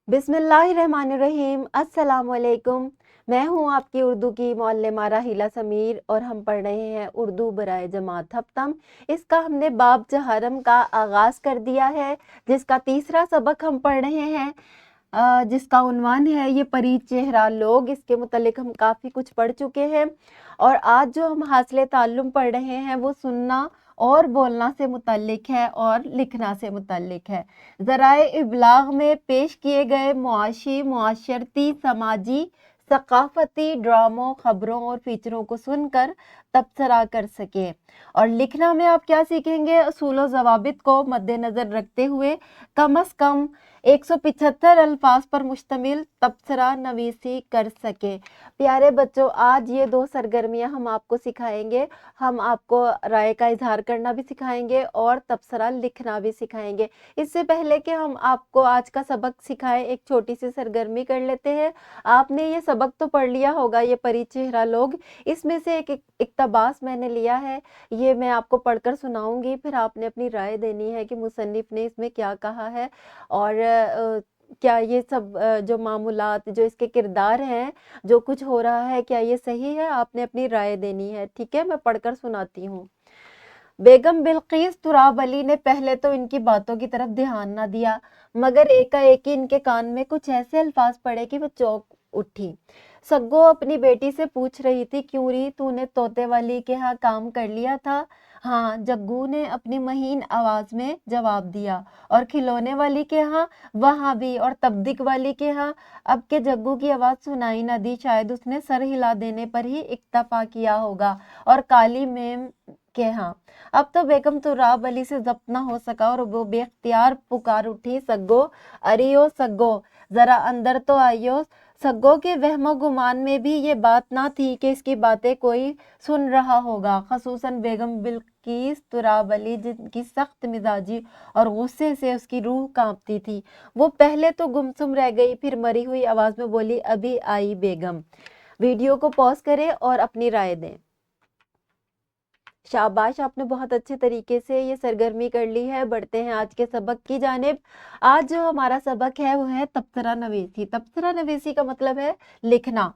बिस्मिल्लाहिर्रहमानिर्रहीम। अस्सलाम वालेकुम। मैं हूँ आपकी उर्दू की मुअल्लिमा राहिला समीर और हम पढ़ रहे हैं उर्दू बराए जमात हफ्तम। इसका हमने बाब जहरम का आगाज़ कर दिया है, जिसका तीसरा सबक हम पढ़ रहे हैं, जिसका उन्वान है ये परी चेहरा लोग। इसके मुतल्लिक हम काफ़ी कुछ पढ़ चुके हैं और आज जो हम हासिल ताल्लुम पढ़ रहे हैं वो सुनना और बोलना से मुतल्लिक है और लिखना से मुतल्लिक है। ज़राए इब्लाग में पेश किए गए मुआशी, मुआशरती, समाजी, सकाफ़ती ड्रामों, ख़बरों और फ़ीचरों को सुनकर तबसरा कर सकें। और लिखना में आप क्या सीखेंगे? असूल व ज़वाबित को मद्देनज़र रखते हुए कम अज़ कम 175 अल्फाज पर मुश्तमिल तबसरा नवीसी कर सके। प्यारे बच्चों, आज ये दो सरगर्मियाँ हम आपको सिखाएंगे। हम आपको राय का इजहार करना भी सिखाएंगे और तबसरा लिखना भी सिखाएंगे। इससे पहले कि हम आपको आज का सबक सिखाएं, एक छोटी सी सरगर्मी कर लेते हैं। आपने ये सबक तो पढ़ लिया होगा, ये परी चेहरा लोग। इसमें से एक इक्तबास मैंने लिया है, ये मैं आपको पढ़कर सुनाऊंगी, फिर आपने अपनी राय देनी है कि मुसन्निफ ने इसमें क्या कहा है और क्या ये सब जो मामूलात, जो इसके किरदार हैं, जो कुछ हो रहा है, क्या ये सही है? आपने अपनी राय देनी है। ठीक है, मैं पढ़कर सुनाती हूँ। बेगम बिल्किस तुराब अली ने पहले तो इनकी बातों की तरफ ध्यान न दिया, मगर एकाएक ही इनके कान में कुछ ऐसे अल्फाज पड़े कि वो चौंक उठी। सग्गो अपनी बेटी से पूछ रही थी, क्यों री, तूने तोते वाली के यहाँ काम कर लिया था? हाँ, जग्गू ने अपनी महीन आवाज में जवाब दिया। और खिलौने वाली के यहाँ? वहाँ भी। और तबदिक वाली के यहाँ? अब के जग्गू की आवाज सुनाई न दी, शायद उसने सर हिला देने पर ही इक्तफा किया होगा। और काली मेम के यहाँ? अब तो बेगम तुराब अली से जब्त न हो सका और वो बेख्तियार पुकार उठी, सग्गो, अरियो सग्गो, जरा अंदर तो आइयो। सग्गो के वहमो गुमान में भी ये बात ना थी कि इसकी बातें कोई सुन रहा होगा, खसूसन बेगम बिल्किस तुराब अली, जिनकी सख्त मिजाजी और गुस्से से उसकी रूह कांपती थी। वो पहले तो गुमसुम रह गई, फिर मरी हुई आवाज में बोली, अभी आई बेगम। वीडियो को पॉज करें और अपनी राय दें। शाबाश, आपने बहुत अच्छे तरीके से ये सरगर्मी कर ली है। बढ़ते हैं आज के सबक की जानिब। आज जो हमारा सबक है वो है तबसरा नवीसी। तबसरा नवीसी का मतलब है लिखना,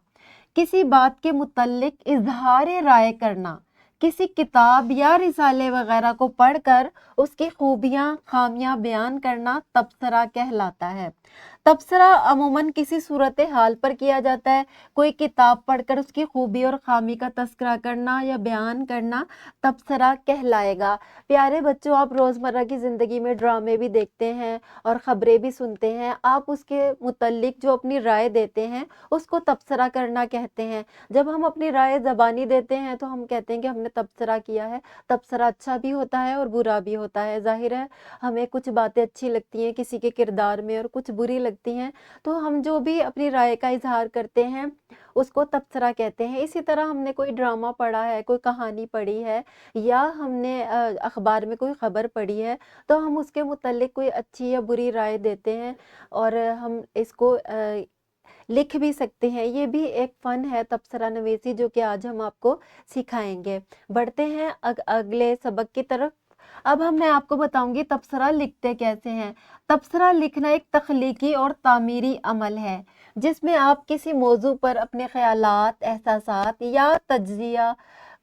किसी बात के मुतल्लिक इजहार राय करना। किसी किताब या रिसाले वगैरह को पढ़कर उसकी खूबियां, खामियां बयान करना तबसरा कहलाता है। तबसरा अमूमन किसी सूरत हाल पर किया जाता है। कोई किताब पढ़कर उसकी खूबी और खामी का तस्करा करना या बयान करना तबसरा कहलाएगा। प्यारे बच्चों, आप रोज़मर्रा की ज़िंदगी में ड्रामे भी देखते हैं और ख़बरें भी सुनते हैं। आप उसके मुतल्लिक जो अपनी राय देते हैं उसको तबसरा करना कहते हैं। जब हम अपनी राय ज़बानी देते हैं तो हम कहते हैं कि हमने तबसरा किया है। तबसरा अच्छा भी होता है और बुरा भी होता है। ज़ाहिर है हमें कुछ बातें अच्छी लगती हैं किसी के किरदार में और कुछ बुरी लगती हैं, तो हम जो भी अपनी राय का इजहार करते हैं उसको तबसरा कहते हैं। इसी तरह हमने कोई ड्रामा पढ़ा है, कोई कहानी पढ़ी है या हमने अखबार में कोई ख़बर पढ़ी है, तो हम उसके मुतल्लिक कोई अच्छी या बुरी राय देते हैं और हम इसको लिख भी सकते हैं। ये भी एक फ़न है तबसरा नवीसी, जो कि आज हम आपको सिखाएंगे। बढ़ते हैं अगले सबक की तरफ। अब मैं आपको बताऊंगी तबसरा लिखते कैसे हैं। तबसरा लिखना एक तख्लीकी और तामीरी अमल है, जिसमें आप किसी मौजू पर अपने ख्यालात, एहसासात या तज्जिया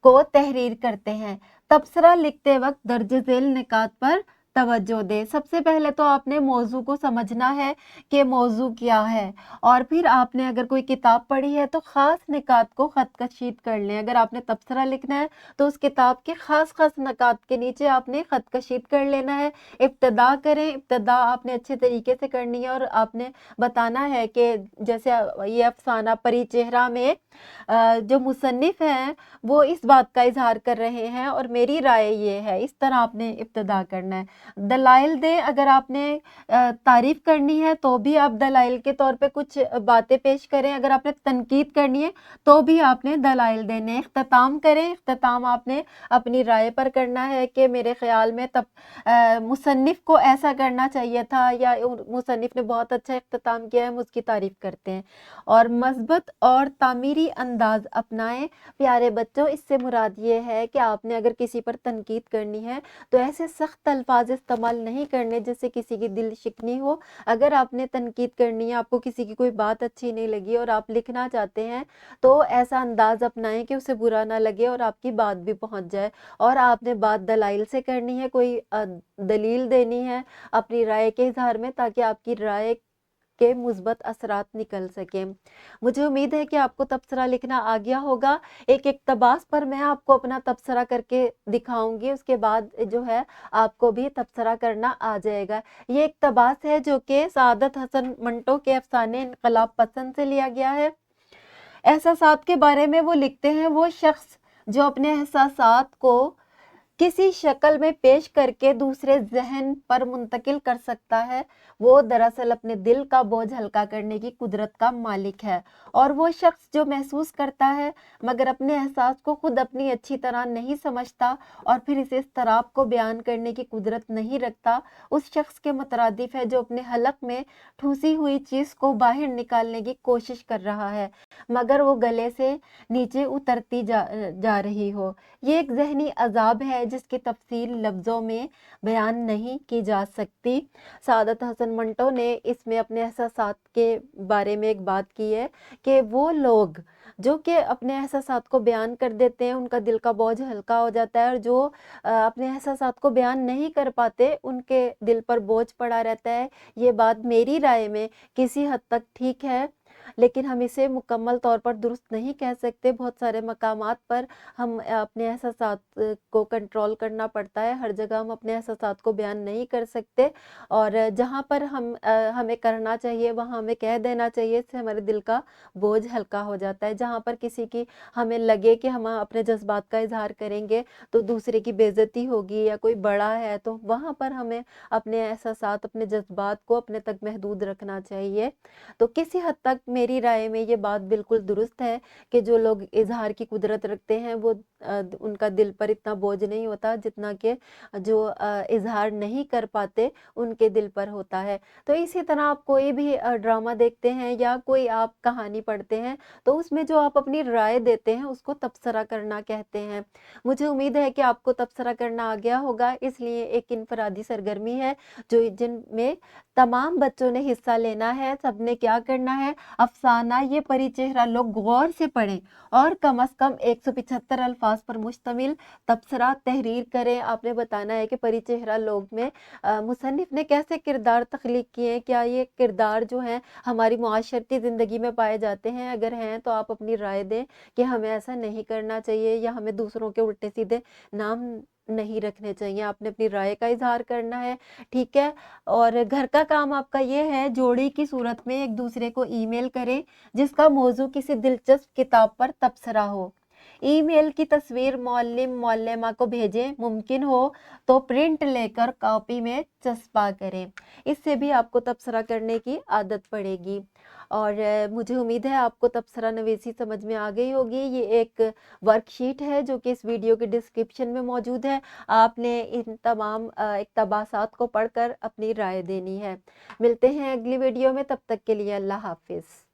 को तहरीर करते हैं। तबसरा लिखते वक्त दर्ज झेल निकात पर तवज्जो दें। सबसे पहले तो आपने मौजू को समझना है कि मौजू क्या है, और फिर आपने अगर कोई किताब पढ़ी है तो ख़ास निकात को ख़त कशीद कर लें। अगर आपने तबसरा लिखना है तो उस किताब के ख़ास ख़ास निकात के नीचे आपने ख़त कशीद कर लेना है। इब्तिदा करें, इब्तिदा आपने अच्छे तरीके से करनी है और आपने बताना है कि जैसे ये अफसाना परी चेहरा में जो मुसन्निफ हैं वो इस बात का इजहार कर रहे हैं और मेरी राय ये है, इस तरह आपने इब्तिदा करना है। दलाइल दें, अगर आपने तारीफ करनी है तो भी आप दलाइल के तौर पे कुछ बातें पेश करें। अगर आपने तनकीद करनी है तो भी आपने दलाइल देने। इख्तिताम करें, इख्तिताम आपने अपनी राय पर करना है कि मेरे ख्याल में तब मुसन्निफ को ऐसा करना चाहिए था या मुसन्निफ ने बहुत अच्छा इख्तिताम किया है, हम उसकी तारीफ करते हैं। और मस्बत और तामीरी अंदाज अपनाएं। प्यारे बच्चों, इससे मुराद ये है कि आपने अगर किसी पर तनकीद करनी है तो ऐसे सख्त अल्फाज अल्फाज इस्तेमाल नहीं करने जिससे किसी की दिल शिकनी हो। अगर आपने तनकीद करनी है, आपको किसी की कोई बात अच्छी नहीं लगी और आप लिखना चाहते हैं, तो ऐसा अंदाज अपनाएं कि उसे बुरा ना लगे और आपकी बात भी पहुंच जाए। और आपने बात दलाइल से करनी है, कोई दलील देनी है अपनी राय के इजहार में, ताकि आपकी राय के मुस्बत असरात निकल सके। मुझे उम्मीद है कि आपको तबसरा लिखना आ गया होगा। एक इक्तबास पर मैं आपको अपना तबसरा करके दिखाऊंगी, उसके बाद जो है आपको भी तबसरा करना आ जाएगा। ये इक्तबास है जो कि सादत हसन मंटो के अफसाने इनकलाब पसंद से लिया गया है। एहसासात के बारे में वो लिखते हैं, वो शख्स जो अपने एहसासात को किसी शक्ल में पेश करके दूसरे जहन पर मुंतकिल कर सकता है, वो दरअसल अपने दिल का बोझ हल्का करने की कुदरत का मालिक है। और वो शख्स जो महसूस करता है मगर अपने एहसास को खुद अपनी अच्छी तरह नहीं समझता और फिर इसे इस्तराब को बयान करने की कुदरत नहीं रखता, उस शख्स के मुतरादिफ है जो अपने हलक में ठूसी हुई चीज को बाहर निकालने की कोशिश कर रहा है मगर वो गले से नीचे उतरती जा रही हो। ये एक जहनी अजाब है जिसकी तफसील लफ्ज़ों में बयान नहीं की जा सकती। सादत हसन मंटो ने इसमें अपने एहसासात के बारे में एक बात की है कि वो लोग जो कि अपने एहसासात को बयान कर देते हैं, उनका दिल का बोझ हल्का हो जाता है, और जो अपने एहसासात को बयान नहीं कर पाते, उनके दिल पर बोझ पड़ा रहता है। ये बात मेरी राय में किसी हद तक ठीक है, लेकिन हम इसे मुकम्मल तौर पर दुरुस्त नहीं कह सकते। बहुत सारे मकामात पर हम अपने एहसासात को कंट्रोल करना पड़ता है, हर जगह हम अपने एहसासात को बयान नहीं कर सकते, और जहाँ पर हमें करना चाहिए वहाँ हमें कह देना चाहिए, इससे हमारे दिल का बोझ हल्का हो जाता है। जहाँ पर किसी की हमें लगे कि हम अपने जज्बात का इजहार करेंगे तो दूसरे की बेइज्जती होगी या कोई बड़ा है, तो वहाँ पर हमें अपने एहसासात, अपने जज्बात को अपने तक महदूद रखना चाहिए। तो किसी हद तक मेरी राय में ये बात बिल्कुल दुरुस्त है कि जो लोग इजहार की कुदरत रखते हैं वो उनका दिल पर इतना बोझ नहीं होता जितना कि जो इजहार नहीं कर पाते उनके दिल पर होता है। तो इसी तरह आप कोई भी ड्रामा देखते हैं या कोई आप कहानी पढ़ते हैं, तो उसमें जो आप अपनी राय देते हैं उसको तबसरा करना कहते हैं। मुझे उम्मीद है कि आपको तबसरा करना आ गया होगा, इसलिए एक इनफरादी सरगर्मी है जो जिनमें तमाम बच्चों ने हिस्सा लेना है। सबने क्या करना है, अफसाना ये परी चेहरा लोग गौर से पढ़ें और कम से कम 175 अल्फाज पर मुश्तमिल तबसरा तहरीर करें। आपने बताना है कि परी चेहरा लोग में मुसन्निफ ने कैसे किरदार तख्लीक किए हैं, क्या ये किरदार जो हैं हमारी मुआशरती ज़िंदगी में पाए जाते हैं, अगर हैं तो आप अपनी राय दें कि हमें ऐसा नहीं करना चाहिए या हमें दूसरों के उल्टे सीधे नाम नहीं रखने चाहिए। आपने अपनी राय का इजहार करना है, ठीक है। और घर का काम आपका ये है, जोड़ी की सूरत में एक दूसरे को ईमेल करें जिसका मौजू किसी दिलचस्प किताब पर तबसरा हो। ईमेल की तस्वीर मौल्लिम मौल्लिमा को भेजें, मुमकिन हो तो प्रिंट लेकर कॉपी में चस्पा करें। इससे भी आपको तबसरा करने की आदत पड़ेगी। और मुझे उम्मीद है आपको तबसरा नवीसी समझ में आ गई होगी। ये एक वर्कशीट है जो कि इस वीडियो के डिस्क्रिप्शन में मौजूद है। आपने इन तमाम इक्तबासात को पढ़कर अपनी राय देनी है। मिलते हैं अगली वीडियो में, तब तक के लिए अल्लाह हाफिज़।